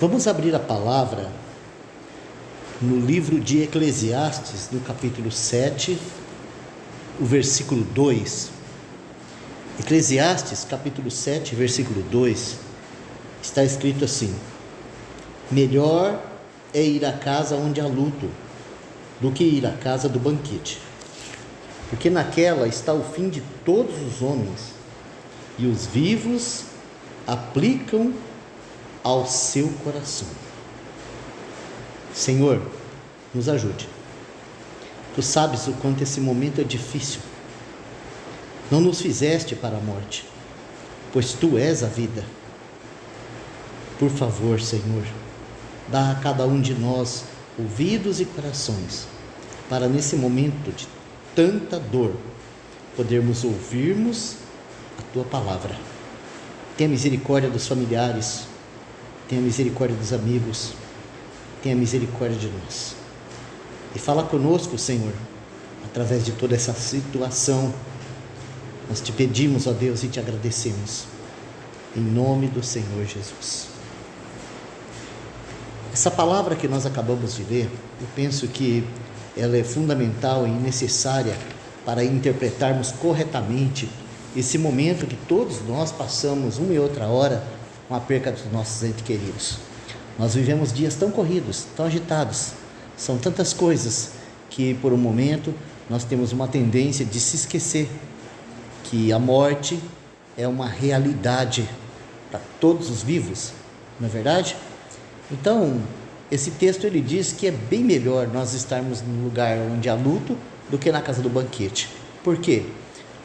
Vamos abrir a palavra no livro de Eclesiastes, no capítulo 7, o versículo 2. Eclesiastes, capítulo 7, versículo 2, está escrito assim: melhor é ir à casa onde há luto, do que ir à casa do banquete, porque naquela está o fim de todos os homens, e os vivos aplicam ao seu coração. Senhor, nos ajude. Tu sabes o quanto esse momento é difícil. Não nos fizeste para a morte, pois Tu és a vida. Por favor, Senhor, dá a cada um de nós ouvidos e corações, para nesse momento de tanta dor, podermos ouvirmos a Tua palavra. Tenha misericórdia dos familiares, tenha misericórdia dos amigos, tenha misericórdia de nós. E fala conosco, Senhor, através de toda essa situação. Nós te pedimos, ó Deus, e te agradecemos, em nome do Senhor Jesus. Essa palavra que nós acabamos de ler, eu penso que ela é fundamental e necessária para interpretarmos corretamente esse momento que todos nós passamos uma e outra hora com a perca dos nossos entes queridos. Nós vivemos dias tão corridos, tão agitados, são tantas coisas que por um momento nós temos uma tendência de se esquecer que a morte é uma realidade para todos os vivos, não é verdade? Então, esse texto ele diz que é bem melhor nós estarmos num lugar onde há luto do que na casa do banquete. Por quê?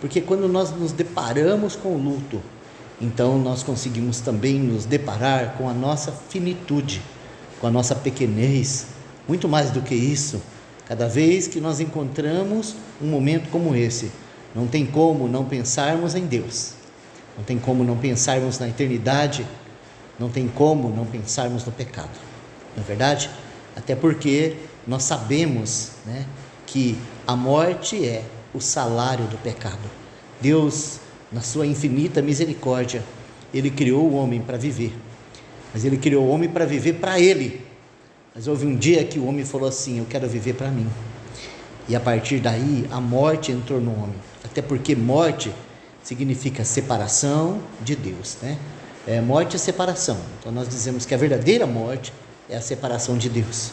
Porque quando nós nos deparamos com o luto, então nós conseguimos também nos deparar com a nossa finitude, com a nossa pequenez. Muito mais do que isso, cada vez que nós encontramos um momento como esse, não tem como não pensarmos em Deus, não tem como não pensarmos na eternidade, não tem como não pensarmos no pecado, não é verdade? Até porque nós sabemos, que a morte é o salário do pecado. Deus, na sua infinita misericórdia, Ele criou o homem para viver, mas Ele criou o homem para viver para Ele. Mas houve um dia que o homem falou assim: eu quero viver para mim. E a partir daí a morte entrou no homem, até porque morte significa separação de Deus, morte é separação. Então nós dizemos que a verdadeira morte é a separação de Deus,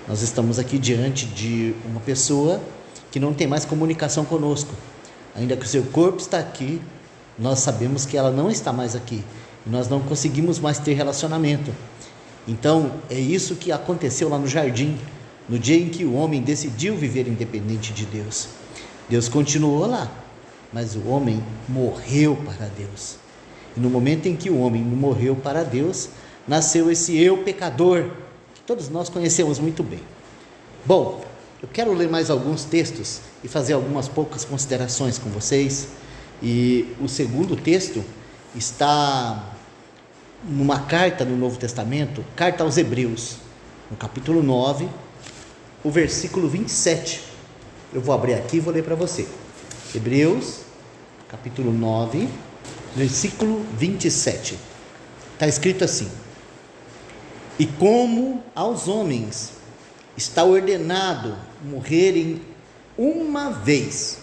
Nós estamos aqui diante de uma pessoa que não tem mais comunicação conosco. Ainda que o seu corpo está aqui, nós sabemos que ela não está mais aqui, e nós não conseguimos mais ter relacionamento. Então é isso que aconteceu lá no jardim, no dia em que o homem decidiu viver independente de Deus. Deus continuou lá, mas o homem morreu para Deus. E no momento em que o homem morreu para Deus, nasceu esse eu pecador, que todos nós conhecemos muito bem. Bom, eu quero ler mais alguns textos e fazer algumas poucas considerações com vocês. E o segundo texto está numa carta no Novo Testamento, carta aos Hebreus, no capítulo 9, o versículo 27. Eu vou abrir aqui e vou ler para você. Hebreus, capítulo 9, versículo 27. Está escrito assim: e como aos homens está ordenado morrerem uma vez,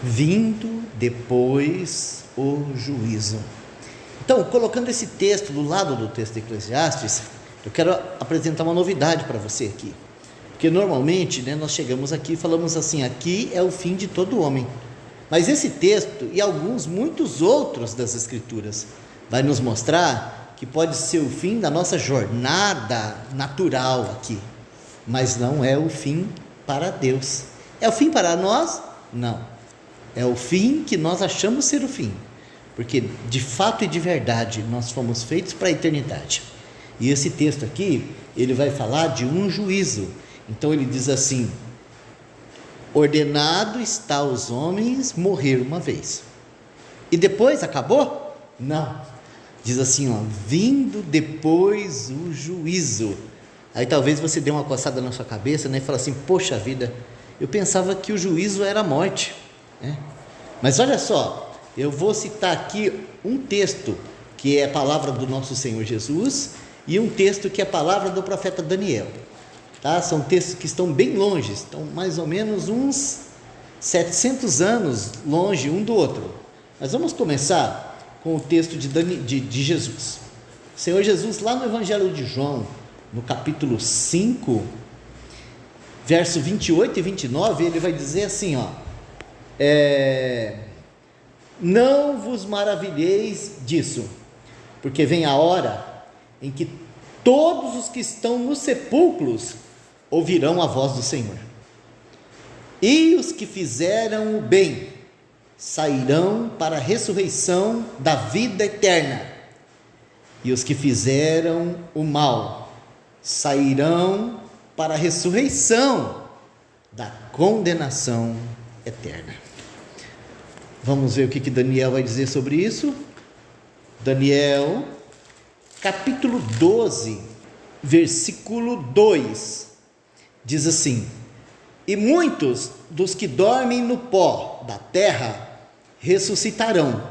vindo depois o juízo. Então, colocando esse texto do lado do texto de Eclesiastes, eu quero apresentar uma novidade para você aqui. Porque normalmente, nós chegamos aqui e falamos assim: aqui é o fim de todo homem. Mas esse texto e muitos outros das Escrituras vai nos mostrar que pode ser o fim da nossa jornada natural aqui, mas não é o fim para Deus. É o fim para nós? Não. É o fim que nós achamos ser o fim, porque de fato e de verdade nós fomos feitos para a eternidade. E esse texto aqui, ele vai falar de um juízo. Então ele diz assim: ordenado está aos homens morrer uma vez, e depois acabou? Não. Diz assim, vindo depois o juízo. Aí talvez você dê uma coçada na sua cabeça, e fala assim: poxa vida, eu pensava que o juízo era a morte, Mas olha só, eu vou citar aqui um texto que é a palavra do nosso Senhor Jesus, e um texto que é a palavra do profeta Daniel. Tá? São textos que estão bem longe, estão mais ou menos uns 700 anos longe um do outro. Mas vamos começar com o texto de Jesus. O Senhor Jesus, lá no Evangelho de João, no capítulo 5, verso 28 e 29, ele vai dizer assim, não vos maravilheis disso, porque vem a hora em que todos os que estão nos sepulcros ouvirão a voz do Senhor, e os que fizeram o bem sairão para a ressurreição da vida eterna, e os que fizeram o mal sairão para a ressurreição da condenação eterna. Vamos ver o que Daniel vai dizer sobre isso. Daniel, capítulo 12, versículo 2, diz assim: e muitos dos que dormem no pó da terra ressuscitarão,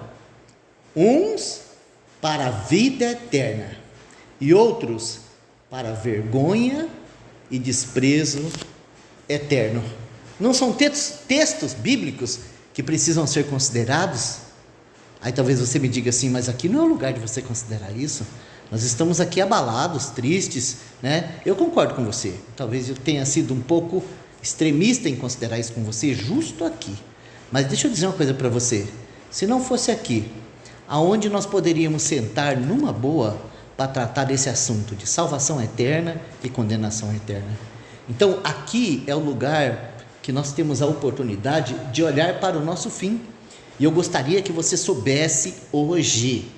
uns para a vida eterna, e outros para vergonha e desprezo eterno. Não são textos bíblicos que precisam ser considerados? Aí talvez você me diga assim, mas aqui não é o lugar de você considerar isso. Nós estamos aqui abalados, tristes, né? Eu concordo com você. Talvez eu tenha sido um pouco extremista em considerar isso com você, justo aqui. Mas deixa eu dizer uma coisa para você. Se não fosse aqui, aonde nós poderíamos sentar numa boa para tratar desse assunto de salvação eterna e condenação eterna? Então aqui é o lugar que nós temos a oportunidade de olhar para o nosso fim. E eu gostaria que você soubesse hoje,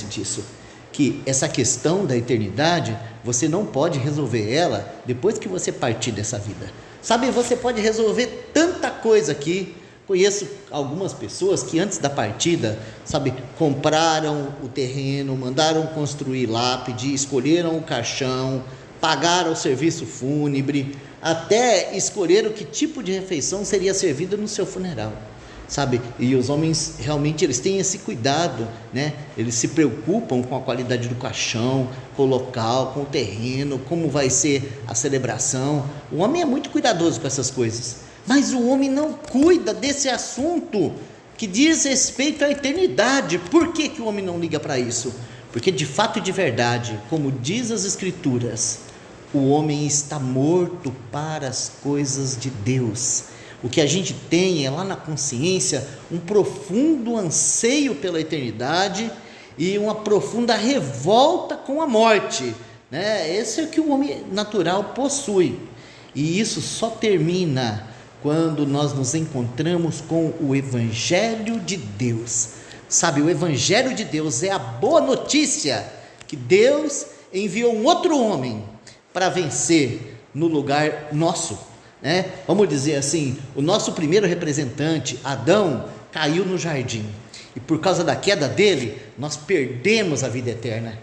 disso, que essa questão da eternidade, você não pode resolver ela depois que você partir dessa vida. Sabe, você pode resolver tanta coisa aqui. Conheço algumas pessoas que antes da partida, compraram o terreno, mandaram construir lápide, escolheram o caixão, pagaram o serviço fúnebre, até escolheram que tipo de refeição seria servida no seu funeral, e os homens realmente eles têm esse cuidado, né? Eles se preocupam com a qualidade do caixão, com o local, com o terreno, como vai ser a celebração. O homem é muito cuidadoso com essas coisas, mas o homem não cuida desse assunto que diz respeito à eternidade. Por que o homem não liga para isso? Porque de fato e de verdade, como diz as Escrituras, o homem está morto para as coisas de Deus. O que a gente tem é lá na consciência um profundo anseio pela eternidade e uma profunda revolta com a morte, né? Esse é o que o homem natural possui, e isso só termina quando nós nos encontramos com o Evangelho de Deus. O Evangelho de Deus é a boa notícia que Deus enviou um outro homem para vencer no lugar nosso, né? Vamos dizer assim, o nosso primeiro representante, Adão, caiu no jardim, e por causa da queda dele, nós perdemos a vida eterna.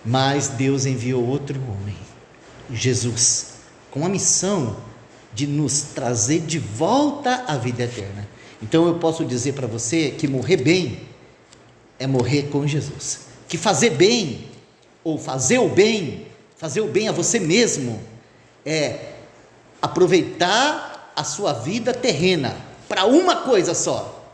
Mas Deus enviou outro homem, Jesus, com a missão de nos trazer de volta à vida eterna. Então eu posso dizer para você que morrer bem é morrer com Jesus, que fazer bem, ou fazer o bem a você mesmo, é aproveitar a sua vida terrena para uma coisa só: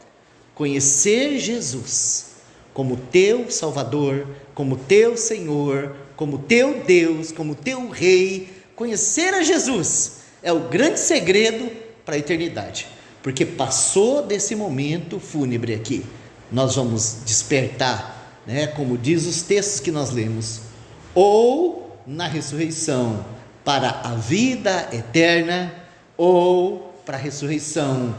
conhecer Jesus como teu Salvador, como teu Senhor, como teu Deus, como teu Rei. Conhecer a Jesus é o grande segredo para a eternidade, porque passou desse momento fúnebre aqui, nós vamos despertar, né, como diz os textos que nós lemos, ou na ressurreição para a vida eterna, ou para a ressurreição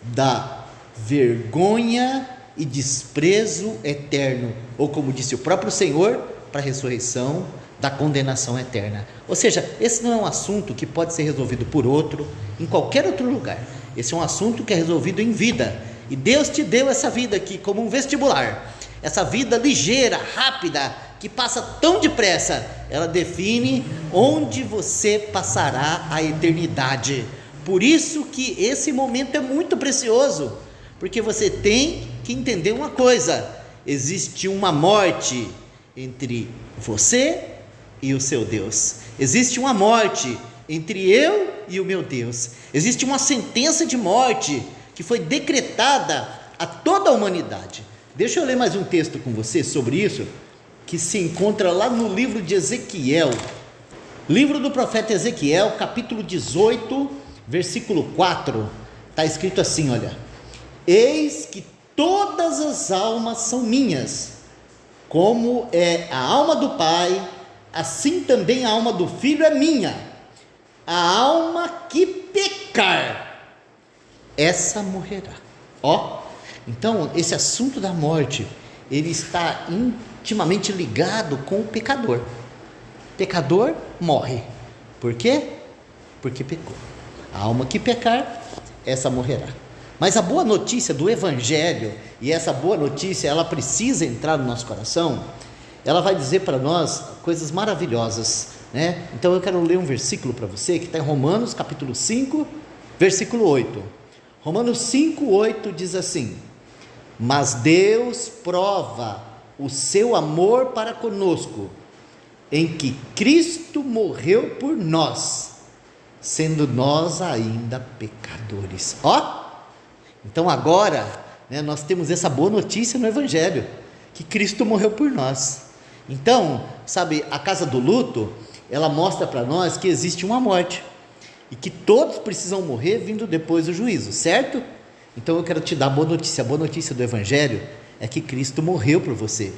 da vergonha e desprezo eterno, ou como disse o próprio Senhor, para a ressurreição da condenação eterna. Ou seja, esse não é um assunto que pode ser resolvido por outro, em qualquer outro lugar. Esse é um assunto que é resolvido em vida, e Deus te deu essa vida aqui como um vestibular, essa vida ligeira, rápida, que passa tão depressa. Ela define onde você passará a eternidade. Por isso que esse momento é muito precioso, porque você tem que entender uma coisa: existe uma morte entre você e o seu Deus. Existe uma morte entre eu e o meu Deus. Existe uma sentença de morte que foi decretada a toda a humanidade. Deixa eu ler mais um texto com você sobre isso, que se encontra lá no livro de Ezequiel, livro do profeta Ezequiel, capítulo 18, versículo 4, está escrito assim, olha: eis que todas as almas são minhas, como é a alma do Pai, assim também a alma do Filho é minha. A alma que pecar, essa morrerá. Então esse assunto da morte, ele está intimamente ligado com o pecador. O pecador morre. Por quê? Porque pecou. A alma que pecar, essa morrerá. Mas a boa notícia do Evangelho, e essa boa notícia, ela precisa entrar no nosso coração, ela vai dizer para nós coisas maravilhosas, né? Então eu quero ler um versículo para você, que está em Romanos capítulo 5, versículo 8. Romanos 5, 8 diz assim: mas Deus prova o seu amor para conosco, em que Cristo morreu por nós, sendo nós ainda pecadores. Então agora, né, nós temos essa boa notícia no Evangelho, que Cristo morreu por nós. Então, sabe, a casa do luto, ela mostra para nós que existe uma morte, e que todos precisam morrer vindo depois do juízo, certo? Então eu quero te dar a boa notícia do Evangelho é que Cristo morreu por você,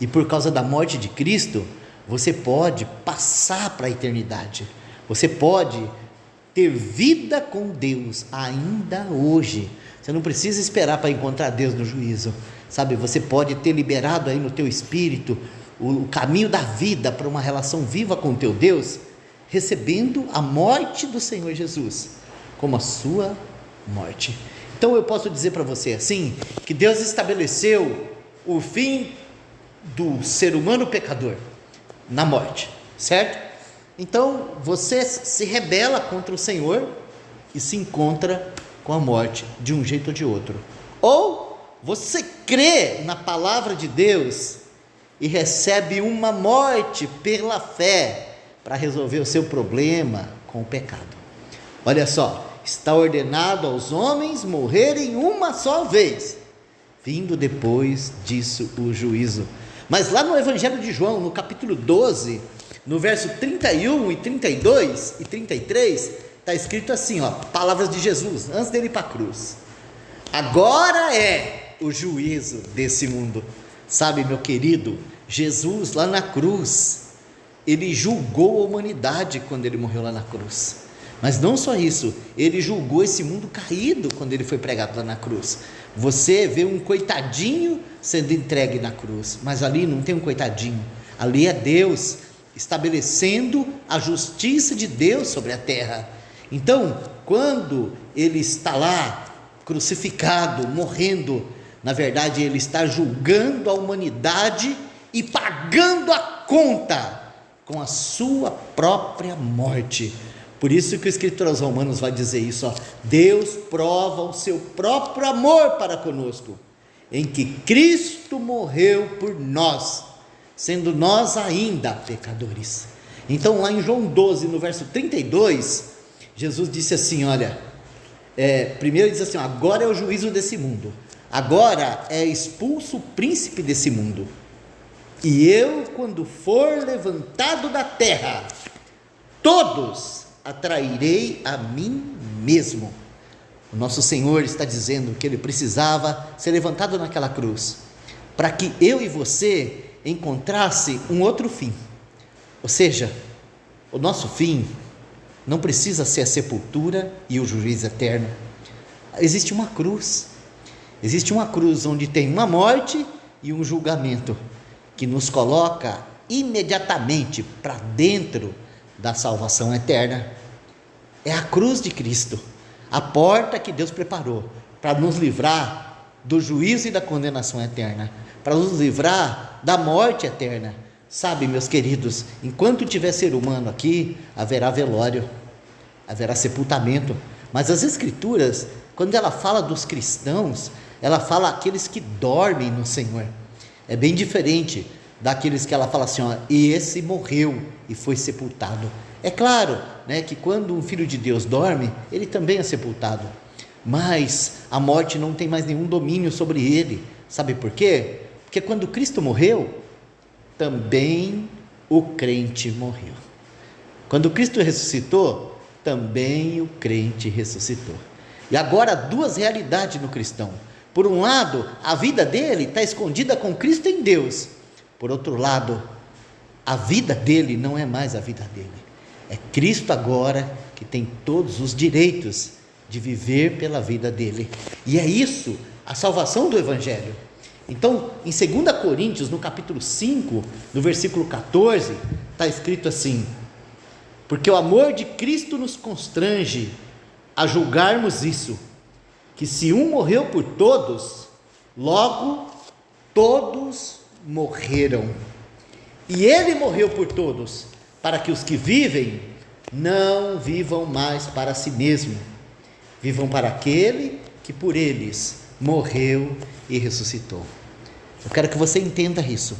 e por causa da morte de Cristo, você pode passar para a eternidade, você pode ter vida com Deus ainda hoje. Você não precisa esperar para encontrar Deus no juízo, sabe? Você pode ter liberado aí no teu espírito o caminho da vida para uma relação viva com o teu Deus, recebendo a morte do Senhor Jesus como a sua morte. Então eu posso dizer para você assim, que Deus estabeleceu o fim do ser humano pecador na morte, certo? Então você se rebela contra o Senhor e se encontra com a morte de um jeito ou de outro, ou você crê na palavra de Deus e recebe uma morte pela fé para resolver o seu problema com o pecado. Olha só, está ordenado aos homens morrerem uma só vez, vindo depois disso o juízo. Mas lá no Evangelho de João, no capítulo 12, no verso 31 e 32 e 33, está escrito assim, palavras de Jesus, antes dele ir para a cruz: agora é o juízo desse mundo. Sabe, meu querido, Jesus lá na cruz, ele julgou a humanidade quando ele morreu lá na cruz. Mas não só isso, ele julgou esse mundo caído quando ele foi pregado lá na cruz. Você vê um coitadinho sendo entregue na cruz, mas ali não tem um coitadinho, ali é Deus estabelecendo a justiça de Deus sobre a terra. Então, quando ele está lá crucificado, morrendo, na verdade ele está julgando a humanidade e pagando a conta com a sua própria morte. Por isso que o escritor aos Romanos vai dizer isso, Deus prova o seu próprio amor para conosco, em que Cristo morreu por nós, sendo nós ainda pecadores. Então lá em João 12, no verso 32, Jesus disse assim, primeiro diz assim, agora é o juízo desse mundo, agora é expulso o príncipe desse mundo, e eu, quando for levantado da terra, todos atrairei a mim mesmo. O nosso Senhor está dizendo que ele precisava ser levantado naquela cruz, para que eu e você encontrasse um outro fim. Ou seja, o nosso fim não precisa ser a sepultura e o juízo eterno. Existe uma cruz onde tem uma morte e um julgamento, que nos coloca imediatamente para dentro da salvação eterna. É a cruz de Cristo, a porta que Deus preparou para nos livrar do juízo e da condenação eterna, para nos livrar da morte eterna. Sabe, meus queridos, enquanto tiver ser humano aqui, haverá velório, haverá sepultamento, mas as Escrituras Quando ela fala dos cristãos, ela fala aqueles que dormem no Senhor. É bem diferente daqueles que ela fala assim, ó, e esse morreu e foi sepultado. É claro, né, que quando um filho de Deus dorme, ele também é sepultado, mas a morte não tem mais nenhum domínio sobre ele. Sabe por quê? Porque quando Cristo morreu, também o crente morreu. Quando Cristo ressuscitou, também o crente ressuscitou. E agora duas realidades no cristão. Por um lado, a vida dele está escondida com Cristo em Deus. Por outro lado, a vida dele não é mais a vida dele. É Cristo agora que tem todos os direitos de viver pela vida dele. E é isso, a salvação do Evangelho. Então, em 2 Coríntios, no capítulo 5, no versículo 14, está escrito assim: porque o amor de Cristo nos constrange a julgarmos isso, que se um morreu por todos, logo todos morreram. E ele morreu por todos, para que os que vivem não vivam mais para si mesmo, vivam para aquele que por eles morreu e ressuscitou. Eu quero que você entenda isso,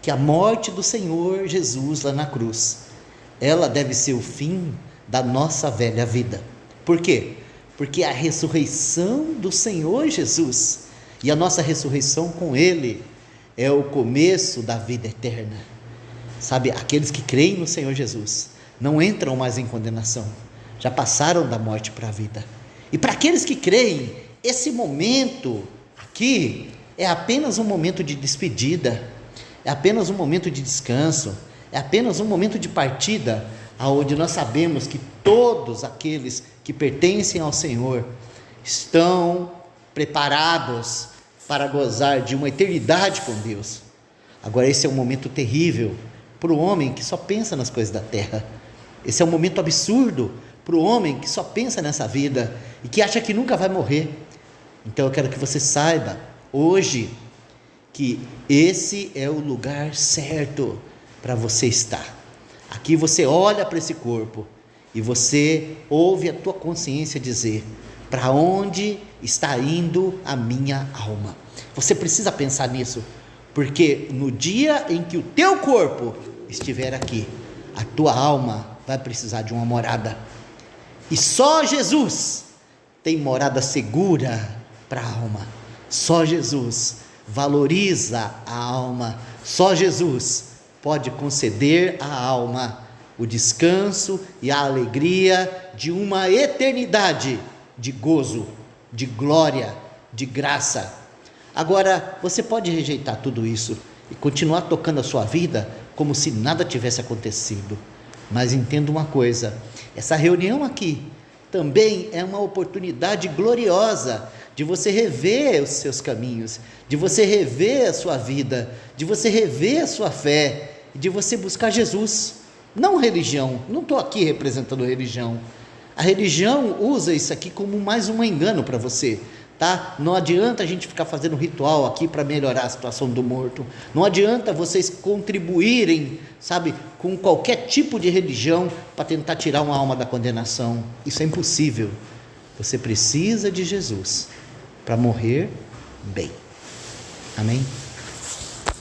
que a morte do Senhor Jesus lá na cruz, ela deve ser o fim da nossa velha vida. Por quê? Porque a ressurreição do Senhor Jesus e a nossa ressurreição com Ele é o começo da vida eterna. Sabe, aqueles que creem no Senhor Jesus não entram mais em condenação, já passaram da morte para a vida. E para aqueles que creem, esse momento aqui é apenas um momento de despedida, é apenas um momento de descanso, é apenas um momento de partida, aonde nós sabemos que todos aqueles que pertencem ao Senhor estão preparados para gozar de uma eternidade com Deus. Agora, esse é um momento terrível para o homem que só pensa nas coisas da terra. Esse é um momento absurdo para o homem que só pensa nessa vida e que acha que nunca vai morrer. Então eu quero que você saiba hoje que esse é o lugar certo para você estar. Aqui você olha para esse corpo e você ouve a tua consciência dizer: para onde está indo a minha alma? Você precisa pensar nisso, porque no dia em que o teu corpo estiver aqui, a tua alma vai precisar de uma morada, e só Jesus tem morada segura para a alma. Só Jesus valoriza a alma, só Jesus pode conceder à alma o descanso e a alegria de uma eternidade de gozo, de glória, de graça. Agora, você pode rejeitar tudo isso e continuar tocando a sua vida como se nada tivesse acontecido, mas entenda uma coisa: essa reunião aqui também é uma oportunidade gloriosa de você rever os seus caminhos, de você rever a sua vida, de você rever a sua fé, de você buscar Jesus, não religião. Não estou aqui representando religião. A religião usa isso aqui como mais um engano para você, tá? Não adianta a gente ficar fazendo ritual aqui para melhorar a situação do morto. Não adianta vocês contribuírem, sabe, com qualquer tipo de religião para tentar tirar uma alma da condenação. Isso é impossível. Você precisa de Jesus para morrer bem. Amém?